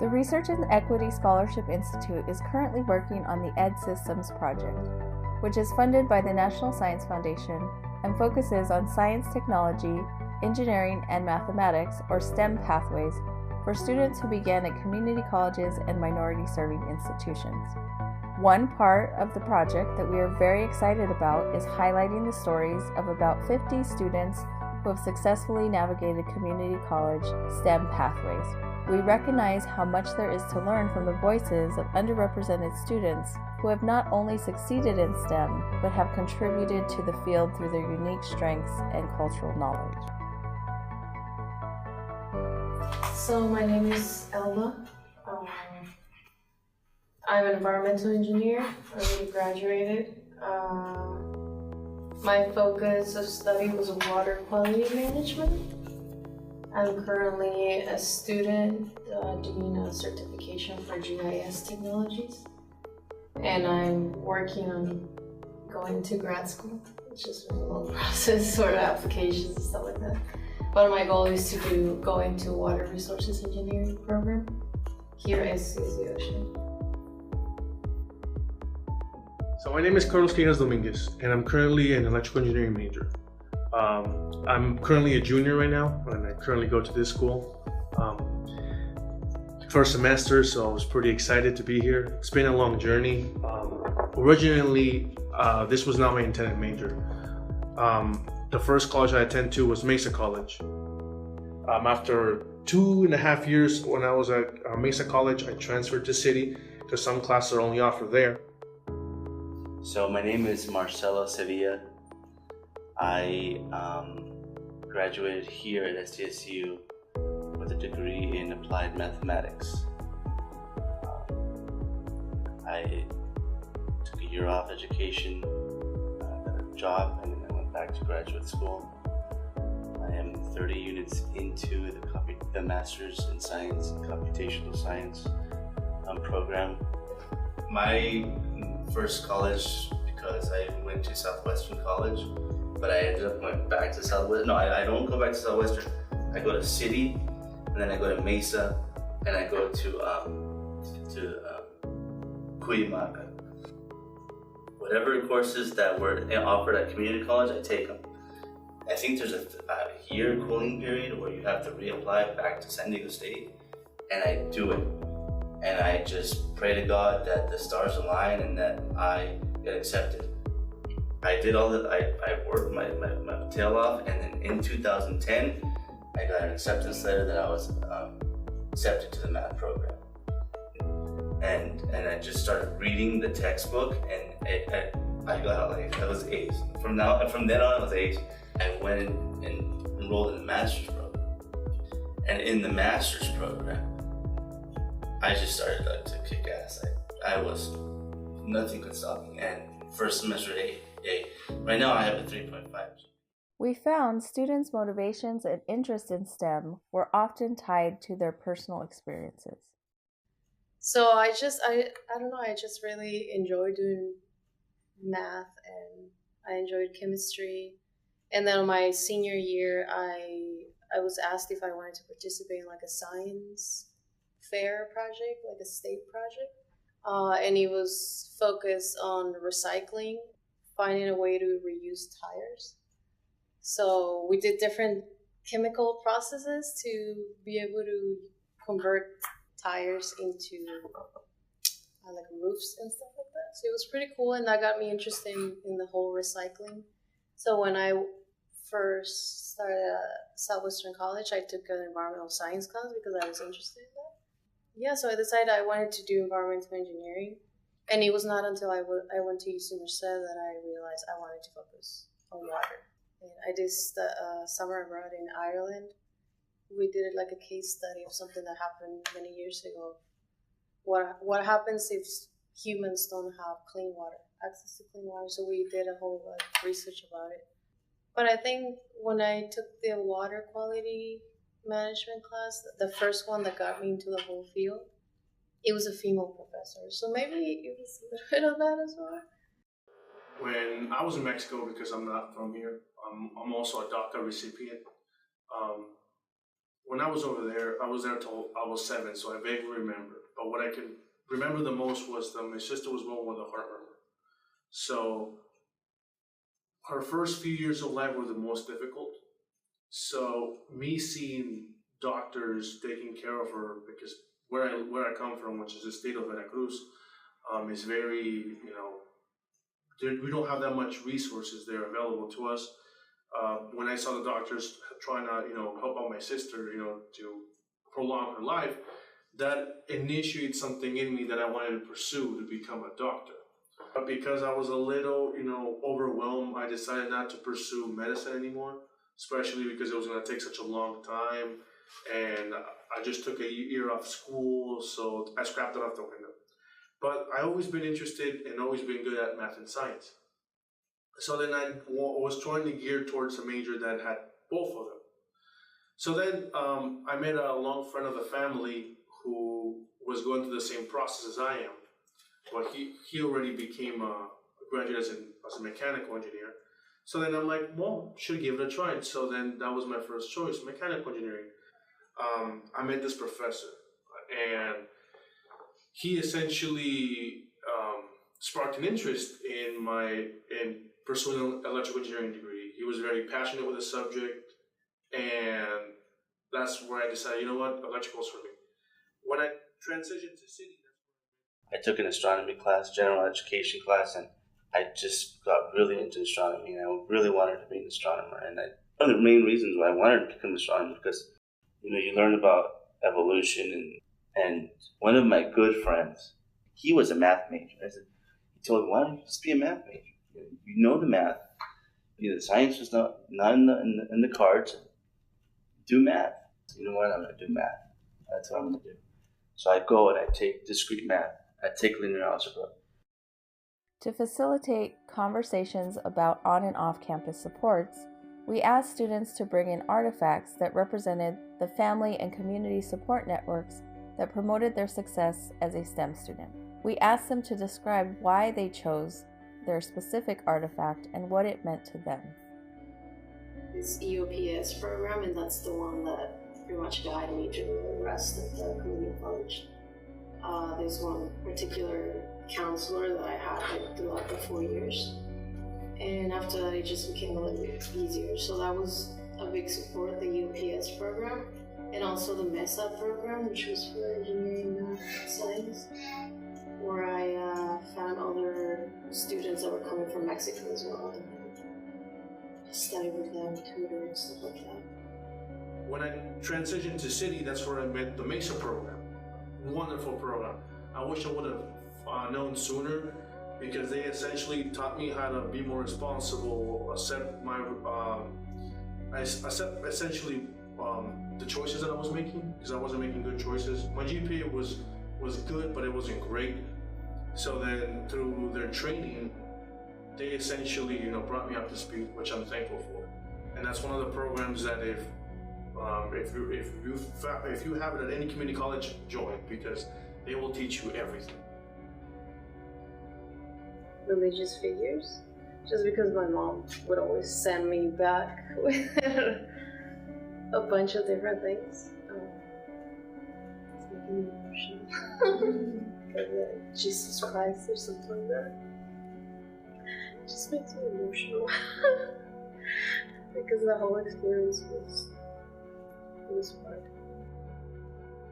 The Research and Equity Scholarship Institute is currently working on the Edsystems project, which is funded by the National Science Foundation and focuses on science, technology, engineering, and mathematics, or STEM pathways, for students who began at community colleges and minority-serving institutions. One part of the project that we are very excited about is highlighting the stories of about 50 students who have successfully navigated community college STEM pathways. We recognize how much there is to learn from the voices of underrepresented students who have not only succeeded in STEM, but have contributed to the field through their unique strengths and cultural knowledge. So my name is Elma. I'm an environmental engineer. I already graduated. My focus of study was water quality management. I'm currently a student doing a certification for GIS technologies. And I'm working on going to grad school, which is a long process, sort of applications and stuff like that. But my goal is to go into water resources engineering program here at SDSU. So my name is Carlos Quijas Dominguez, and I'm currently an electrical engineering major. I'm currently a junior right now, and I currently go to this school. First semester, so I was pretty excited to be here. It's been a long journey. Originally, this was not my intended major. The first college I attended to was MESA College. After 2.5 years when I was at MESA College, I transferred to City because some classes are only offered there. So my name is Marcelo Sevilla. I graduated here at SDSU with a degree in applied mathematics. I took a year off education, got a job, and then I went back to graduate school. I am 30 units into the Master's in Science and Computational Science program. My first college, because I went to Southwestern College, but I ended up going back to Southwestern. No, I don't go back to Southwestern. I go to City, and then I go to MESA, and I go to Cuyamaca. Whatever courses that were offered at community college, I take them. I think there's a year cooling period where you have to reapply back to San Diego State, and I do it. And I just pray to God that the stars align and that I get accepted. I did all that. I worked my tail off, and then in 2010, I got an acceptance letter that I was accepted to the math program. And I just started reading the textbook, and I got like, I was A's. From then on, I was A's. I went and enrolled in the master's program. And in the master's program, I just started to kick ass. Nothing could stop me. And first semester A. Right now I have a 3.5. We found students' motivations and interest in STEM were often tied to their personal experiences. So I don't know, I just really enjoy doing math, and I enjoyed chemistry. And then my senior year, I was asked if I wanted to participate in like a science fair project, like a state project. And it was focused on recycling, finding a way to reuse tires. So we did different chemical processes to be able to convert tires into like roofs and stuff like that. So it was pretty cool, and that got me interested in the whole recycling. So when I first started at Southwestern College, I took an environmental science class because I was interested in that. Yeah, so I decided I wanted to do environmental engineering, and it was not until I went to UC Merced that I realized I wanted to focus on water. And I did summer abroad in Ireland. We did like a case study of something that happened many years ago. What happens if humans don't have clean water, access to clean water? So we did a whole research about it. But I think when I took the water quality management class, the first one that got me into the whole field, it was a female professor. So maybe it was a little bit of that as well. When I was in Mexico, because I'm not from here, I'm also a DACA recipient. when I was over there, I was there till I was 7, so I vaguely remember. But what I can remember the most was that my sister was born with a heart murmur. So her first few years of life were the most difficult. So me seeing doctors taking care of her, because where I come from, which is the state of Veracruz, is very, we don't have that much resources there available to us. When I saw the doctors trying to, help out my sister, to prolong her life, that initiated something in me that I wanted to pursue to become a doctor. But because I was a little, overwhelmed, I decided not to pursue medicine anymore, especially because it was going to take such a long time. And I just took a year off school, so I scrapped it off the window. But I've always been interested and always been good at math and science. So then I was trying to gear towards a major that had both of them. So then I met a long friend of the family who was going through the same process as I am. But he already became a graduate as a mechanical engineer. So then I'm like, well, should give it a try. So then that was my first choice, mechanical engineering. I met this professor, and he essentially sparked an interest in pursuing an electrical engineering degree. He was very passionate with the subject, and that's where I decided, you know what, electrical's for me. When I transitioned to city, I took an astronomy class, general education class, and I just got really into astronomy, and I really wanted to be an astronomer. And one of the main reasons why I wanted to become an astronomer, because you learn about evolution, and one of my good friends, he was a math major. He told me, why don't you just be a math major? You know the math. The science was not in the cards. Do math. You know what? I'm going to do math. That's what I'm going to do. So I go and I take discrete math. I take linear algebra. To facilitate conversations about on and off campus supports, we asked students to bring in artifacts that represented the family and community support networks that promoted their success as a STEM student. We asked them to describe why they chose their specific artifact and what it meant to them. This EOPS program, and that's the one that pretty much guided me through the rest of the community college. There's one particular counselor that I had throughout the 4 years. And after that, it just became a little bit easier. So that was a big support, the UPS program, and also the MESA program, which was for engineering, math, and science, where I found other students that were coming from Mexico as well, and studied with them, tutored, and stuff like that. When I transitioned to city, that's where I met the MESA program. Wonderful program. I wish I would have known sooner, because they essentially taught me how to be more responsible, accept the choices that I was making, because I wasn't making good choices. My GPA was good, but it wasn't great. So then through their training, they essentially brought me up to speed, which I'm thankful for. And that's one of the programs that if you have it at any community college, join, because they will teach you everything. Religious figures, just because my mom would always send me back with a bunch of different things. It's making me emotional. Like Jesus Christ or something like that. It just makes me emotional. Because the whole experience was hard.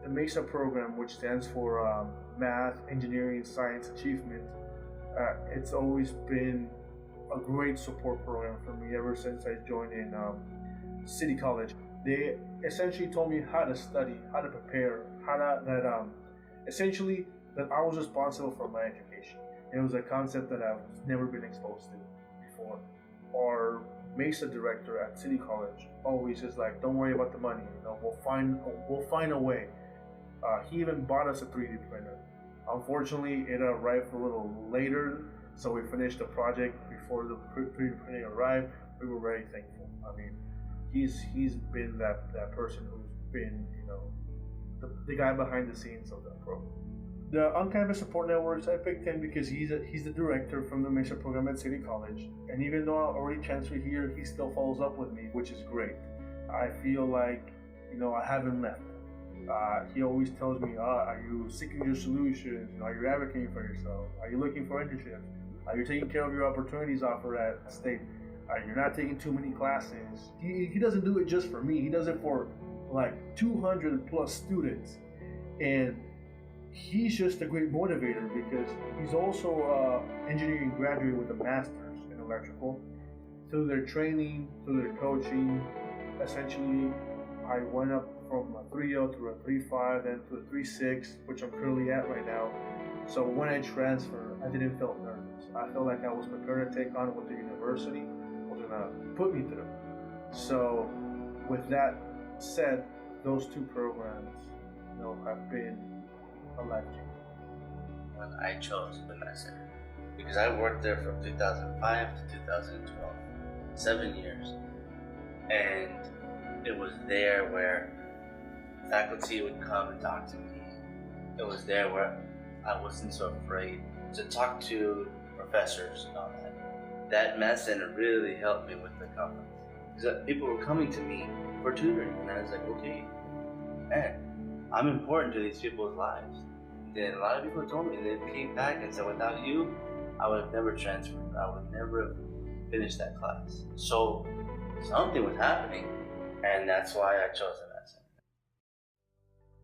The MESA program, which stands for Math, Engineering, Science Achievement, it's always been a great support program for me ever since I joined in City College. They essentially told me how to study, how to prepare, essentially that I was responsible for my education. It was a concept that I've never been exposed to before. Our MESA director at City College always is like, don't worry about the money, we'll find a way. He even bought us a 3D printer. Unfortunately, it arrived a little later, so we finished the project before the 3D printing arrived. We were very thankful. I mean, he's been that person who's been, the guy behind the scenes of that program. The on-campus support networks, I picked him because he's the director from the MESA program at City College, and even though I already transferred here, he still follows up with me, which is great. I feel like I haven't left. He always tells me, are you seeking your solutions? Are you advocating for yourself? Are you looking for internships? Are you taking care of your opportunities offered at state? You're not taking too many classes. He doesn't do it just for me. He does it for like 200 plus students. And he's just a great motivator because he's also an engineering graduate with a master's in electrical. Through their training, through their coaching, essentially I went up from a 3.0 to a 3.5, then to a 3.6, which I'm currently at right now. So when I transferred, I didn't feel nervous. I felt like I was prepared to take on what the university was gonna put me through. So with that said, those two programs, have been a life changer. When I chose the MESA, because I worked there from 2005 to 2012, 7 years, and it was there where faculty would come and talk to me. It was there where I wasn't so afraid to talk to professors and all that. That MESA really helped me with the conference. Because people were coming to me for tutoring, and I was like, okay, man, I'm important to these people's lives. Then a lot of people told me, they came back and said, without you, I would have never transferred. I would never have finished that class. So something was happening, and that's why I chose the MESA.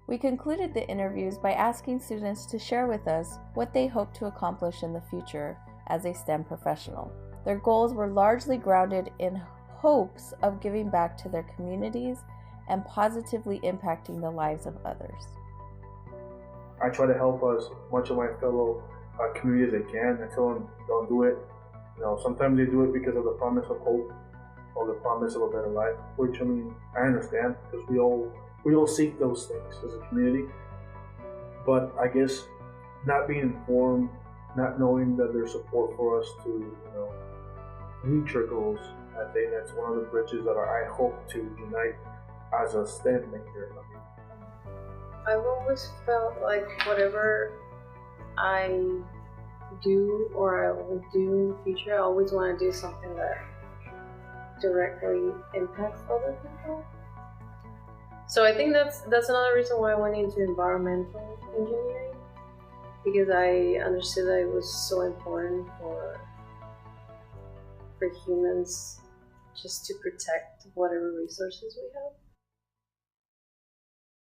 We concluded the interviews by asking students to share with us what they hope to accomplish in the future as a STEM professional. Their goals were largely grounded in hopes of giving back to their communities and positively impacting the lives of others. I try to help as much of my fellow community as I can. I tell them don't do it. Sometimes they do it because of the promise of hope or the promise of a better life, which I understand because we all seek those things as a community. But I guess not being informed, not knowing that there's support for us to reach our goals, I think that's one of the bridges that I hope to unite as a STEM major. I've always felt like whatever I do or I will do in the future, I always want to do something that directly impacts other people. So I think that's another reason why I went into environmental engineering, because I understood that it was so important for humans just to protect whatever resources we have.